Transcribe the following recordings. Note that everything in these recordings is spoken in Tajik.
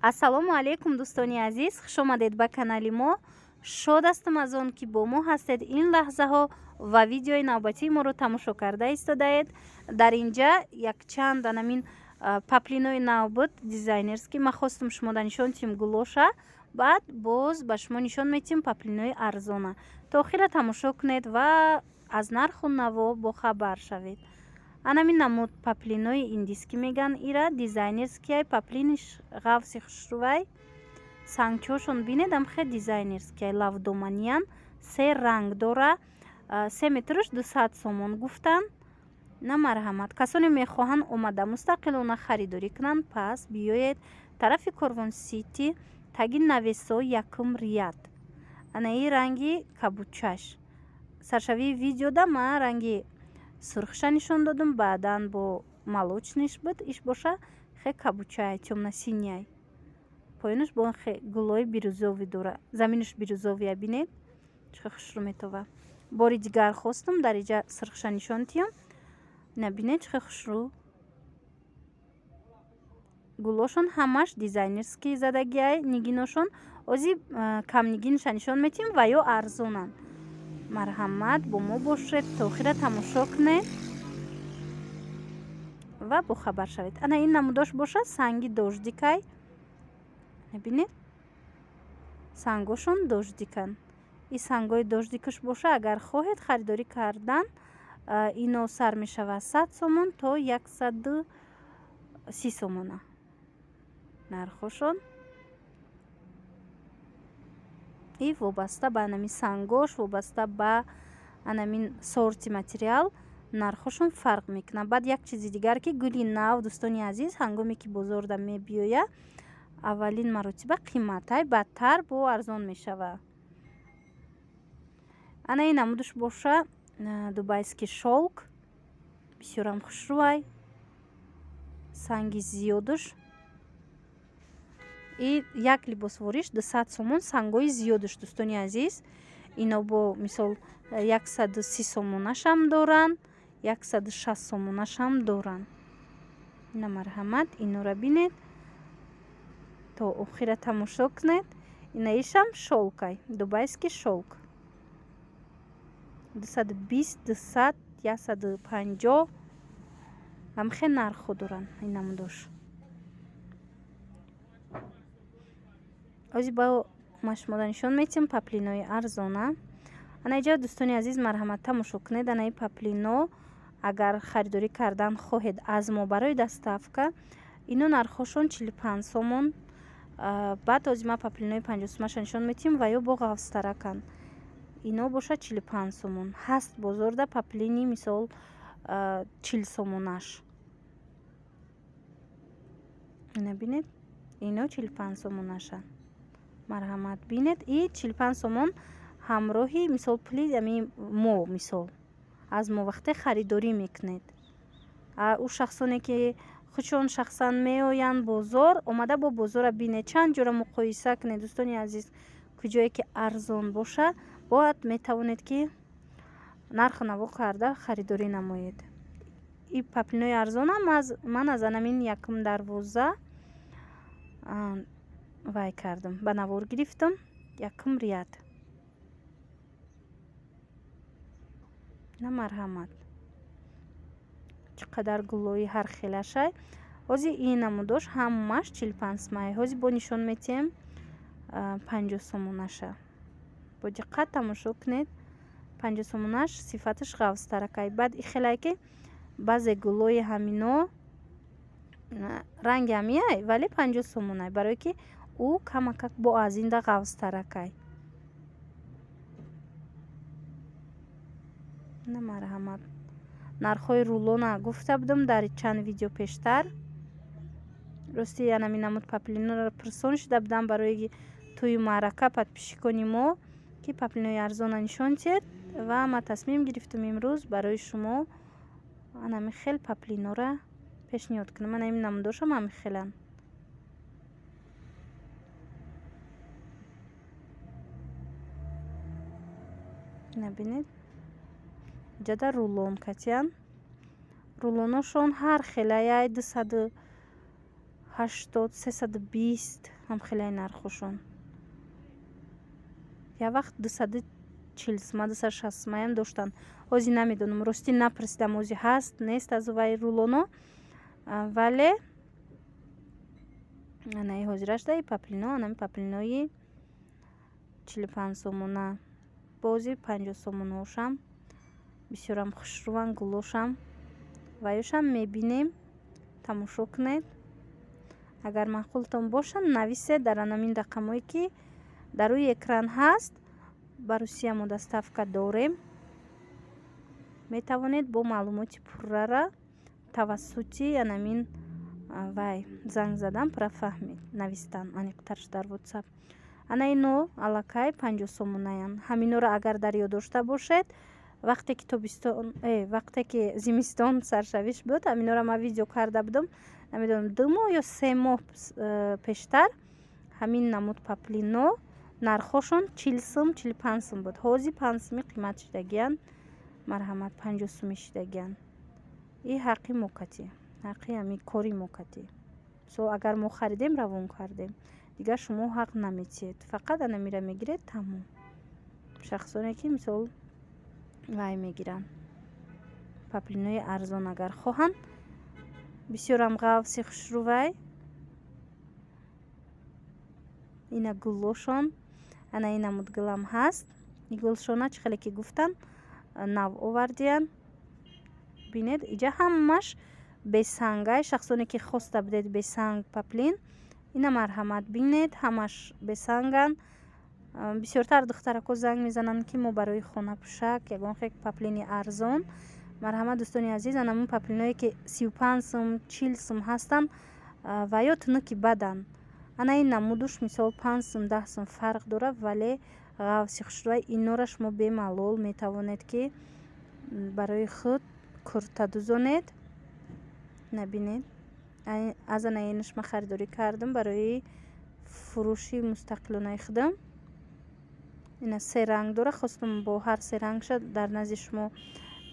ассалому алайкум дӯстони азиз, хушомадед ба канали мо. Шод ҳастам аз он ки бо мо ҳастед ин лаҳзаҳо ва видеои навбатии моро тамошо карда истодаед. Дар инҷа якчанд анамин паплинои навбат дизайнерский ма хостам шумода нишон тиҳем гулоша, баъд боз ба шумо нишон метиҳем паплинои арзона. То охира тамошо кунед ва аз нарху наво бохабар шавед. Анамин намуд паплинои индиски меган ира дизайнерскияй паплиниш ғавси хушрувай сангчошон бинед амхе дизайнерскияй лавдоманиян се ранг дора 3 метраш 200 сомон гуфтан. На марҳамат, касоне мехоҳанд омада мустақилона харидорӣ кунанд, пас биёед тарафи Корвон Сити таги навесо якум рият. Анаи ранги кабучаш саршавии видеода ма ранги сурхша нишон додам, баъдан бо молочниш буд иш боша хе кабучай тёмно-синяй. Поёнаш бо хе гулои бирюзовӣ дора. Заминаш бирюзовия бинед чӣ хушрӯ метова. Бори дигар хостам дар инҷа сурхша нишон тиҳам. Набинед чӣ хушрӯ. Гулошон ҳамаш дизайнерский задагиай нигиношон ози камнигинша нишон метиҳам ва ё арзонан. Марҳамат, бо мо бошед то охира тамошо кунед ва бохабар шавед. Ана ин намудош боша санги дождикай. Набинед сангошон дождикан. И сангои дождикаш боша агар хоҳед харидорӣ кардан ино сар мешавад 100 сомон то 130 сомона нархошон. И вобаста ба анамин сангош, вобаста ба анамин сорти материал нархошон фарқ мекунад. Баъд як чизи дигар ки гули нав дӯстони азиз ҳангоме ки бозорда мебиёя аввалин маротиба қиматай бадтар бо арзон мешава. Ана ин намудаш боша дубайский шелк бисёрам хушрӯай санги зиёдаш и як либосвориш 200 сомон сангои зиёдаш дӯстони азиз. Ино бо мисол 130 сомонашам доранд, 160 сомонашам доранд. На марҳамат, инора бинед то охира тамошо кунед. Инаишам шелкай дубайский шелк 220 200 150 амхе нархо доранд. ин намудош ози ба машмода нишон метиҳам паплинои арзона. Ана инҷа дӯстони азиз марҳамат тамошо кунед. Анаи паплино агар харидорӣ кардан хоҳед аз мо барои доставка ино нархошон 45 сомон. баъд ози ма паплинои 50 сомонаша нишон метиҳам ва ё бо ғавстаракан ино боша 45 сомон. ҳаст бозорда паплини мисол 40 сомонаш. ина бинед ино 45 сомонаша. марҳамат бинед и 45 сомон ҳамроҳи мисол пули ами мо мисол аз мо вақте харидорӣ мекунед. у шахсоне ки худшон шахсан меоянд бозор омада бо бозора бинед чанд ҷора муқоиса кунед дӯстони азиз. куҷое ки арзон боша бояд метавонед ки нарху наво карда харидорӣ намоед. и паплинои арзонам ман аз анамин 112 вай кардам ба навор гирифтам 1 рият. на марҳамат чӣ қадар гулои ҳар хелашай. ҳозир ин намудош ҳамаш 45 сомон. ҳозир бо нишон метиҳем 50 сомонаша. бо диққат тамошо кунед. 50 сомонаш сифаташ ғавстаракай. баъд ихелай ки баъзе гулои ҳамино ранги ҳамияй вале 50 сомонай барое ки ӯ камакак бо азинда ғавстаракай. на марҳамат нархҳои рулона гуфта будам дар чанд видео пештар. рости анамин намуд паплиноро пурсон шуда будам барои тӯи маърака подписчикони мо ки паплинои арзона нишон тиҳед ва ма тасмим гирифтам имрӯз барои шумо анамин хел паплинора пешниҳод кунам. анамин намудошам ҳамин хелан. набинед ҷада рулон катян рулоношон ҳар хелаяй 80 320 ҳам хеле нархошон. Я вақт 240 260 доштан. ҳозир намедонам, рости напрасидам ҳозир ҳаст нест аз вай рулоно, вале анаи ҳозираш даи паплино, анами паплинои 45 сомона, бози 50 сомонаошам бисёрам хушруван, гулошам ваёшам мебинем. тамошо кунед. агар маъқултон бошад нависед дар анамин рақамое ки дар рӯи экран ҳаст. ба русиямо доставка дорем. метавонед бо маълумоти пуррара тавассути анамин вай занг задан профаҳмед, навистан аниқтарш дар WhatsApp. ана ино аллакай 50 сомонаянд. ҳаминора агар дар ёд дошта бошед, вақте ки вақте ки зимистон саршавиш буд, ҳаминора ман видео карда будам, намедонам 2 моҳ ё 3 моҳ пештар. ҳамин намуд паплино нархошон 40 сум 45 сум буд. ҳозир 5 суми қимат шидагиянд. марҳамат 50 суми шидагиянд. и ҳаққи мокатӣ, ҳаққи ҳами кори мокатӣ. со агар мо харидем равон кардем, дигар шумо ҳақ наметиҳед. фақат анамира мегиред тамом. шахсоне ки мисол вай мегиранд паплинои арзон агар хоҳанд. бисёрам ғавси хушрувай. ина гулошон, ана ина мудгилам ҳаст. и гулшона чӣ хеле ки гуфтам нав овардиянд. бинед иҷа ҳамаш бесангай. шахсоне ки хоста будед бесанг паплин, ина марҳамат бинед, ҳамаш бесанганд. бисёртар духтарако занг мезананд ки мо барои хонапӯшак ягон хел паплини арзон. марҳамат дӯстони азиз, анамун паплиное ки 35 сум 40 сум ҳастанд ва ё тунуки баданд. ана ин намудуш мисол 5 сум 10 сум фарқ дорад, вале ғавси хушрувай инора шумо бемалол метавонед ки барои худ курта дузонед. набинед, аз ана инаш ман харидорӣ кардам барои фурӯши мустақилонаи худам. ина се ранг дора. хостум бо ҳар се рангша дар назди шумо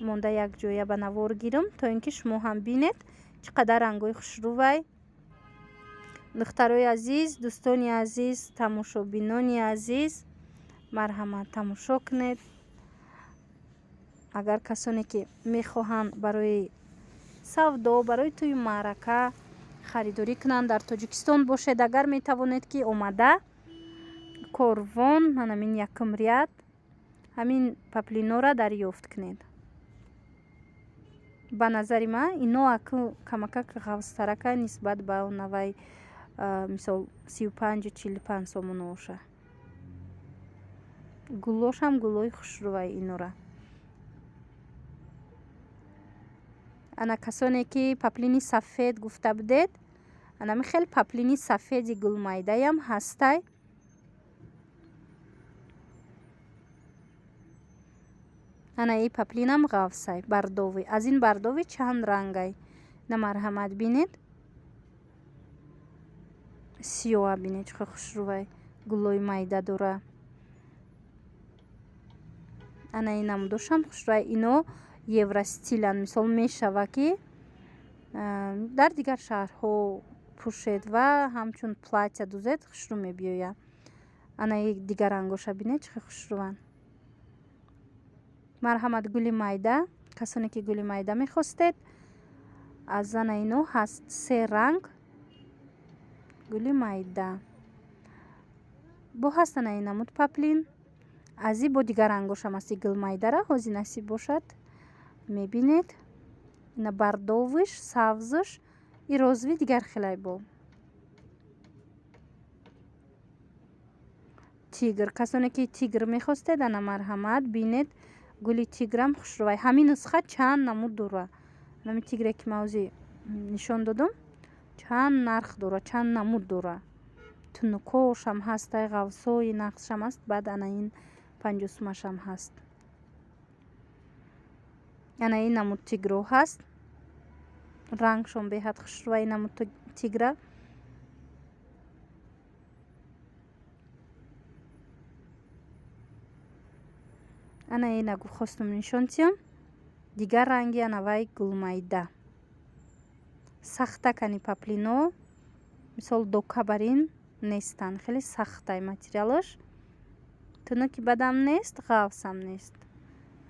монда якҷоя ба навор гирам, то ин ки шумо ҳам бинед чӣ қадар рангҳои хушрувай. духтарои азиз, дӯстони азиз, тамошобинони азиз, марҳамат тамошо кунед. агар касоне ки мехоҳанд барои савдо, барои тӯи маърака харидорӣ кунанд, дар Тоҷикистон бошед, агар метавонед ки омада корвон ҳанамин якум ряд ҳамин паплинора дарёфт кунед. ба назари ман ино камакак ғавстарака нисбат ба онавай мисол 35 45 сомонаоша. гулошам гулои хушрувай инора. ана касоне ки паплини сафед гуфта будед, анами хел паплини сафеди гулмайдаям ҳастай. ана и паплинам ғавсай бардови. аз ин бардови чанд рангай. на марҳамат бинед. сиёа бинед чӣ хушрувай гулои майда дора. ана инам дошам хушрувай. ино евростиланд. мисол мешава ки дар дигар шаҳрҳо пӯшед ва ҳамчун платья дузед хушрӯ мебиёяд. ана и дигар рангоша бинед чӣ хушруванд. марҳамат гули майда. касоне ки гули майда мехостед, аз ана ино ҳаст се ранг гули майда. бо ҳаст ана ин намуд паплин. аз и бо дигар рангошам асти гул майдара ҳозир насиб бошад мебинед. ина бардовиш, савзуш, и розви дигар хелай бо. тигр. касоне ки тигр мехостед, ана марҳамат бинед гули тиграм хушрувай. ҳамин нусха чанд намуд дора. ҳамин тигре ки ман ҳозир нишон додам чанд нарх дора, чанд намуд дора. тунукошам ҳастай, ғавсои нақшам ҳаст. баъд ана ин 50 сумашам ҳаст. ана ин намуд тигро ҳаст. рангшон беҳад хушрувай ин намуд тигра. ана ина хостум нишон тиям. дигар ранги ана вай гулмайда. сахта кани паплино мисол докабарин нестанд, хеле сахтай материалаш, тунуки бадам нест, ғафсам нест.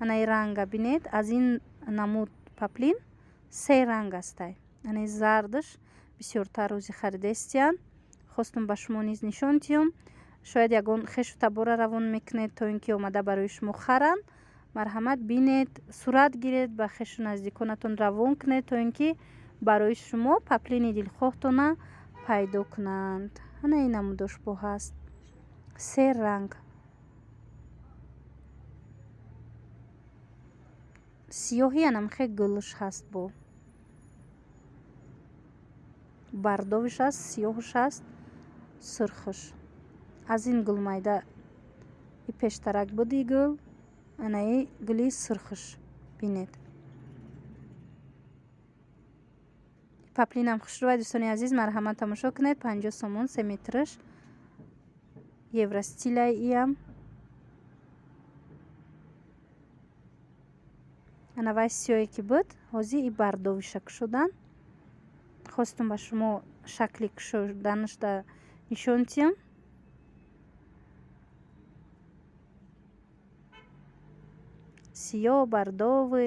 Анаи ранга бинед, аз ин намуд паплин се ранг астай. Анаи зардаш бисёртар рӯзи харидестиян. хостум ба шумо низ нишон тиём. шояд ягон хешу табора равон мекунед то ин ки омада барои шумо харанд. марҳамат бинед, сурат гиред, ба хешу наздиконатон равон кунед то ин ки барои шумо паплини дилхоҳтона пайдо кунанд. ана ин намудошбо ҳаст, се ранг. сиёҳи янам хе гулш ҳаст, бо бардовиш аст, сиёҳуш аст, сурхуш. аз ин гул майда и пештарак буди гул, анаи гули сурхуш бинед. паплинам хушрӯвай дӯстони азиз, марҳамат тамошо кунед. 50 сомон 3 метраш евростилай иям. ана вай сиёҳе ки буд, ҳозир и бардовиша кушодан. хостум ба шумо шакли кушоданашда нишон тиём. сиёҳ бардовӣ.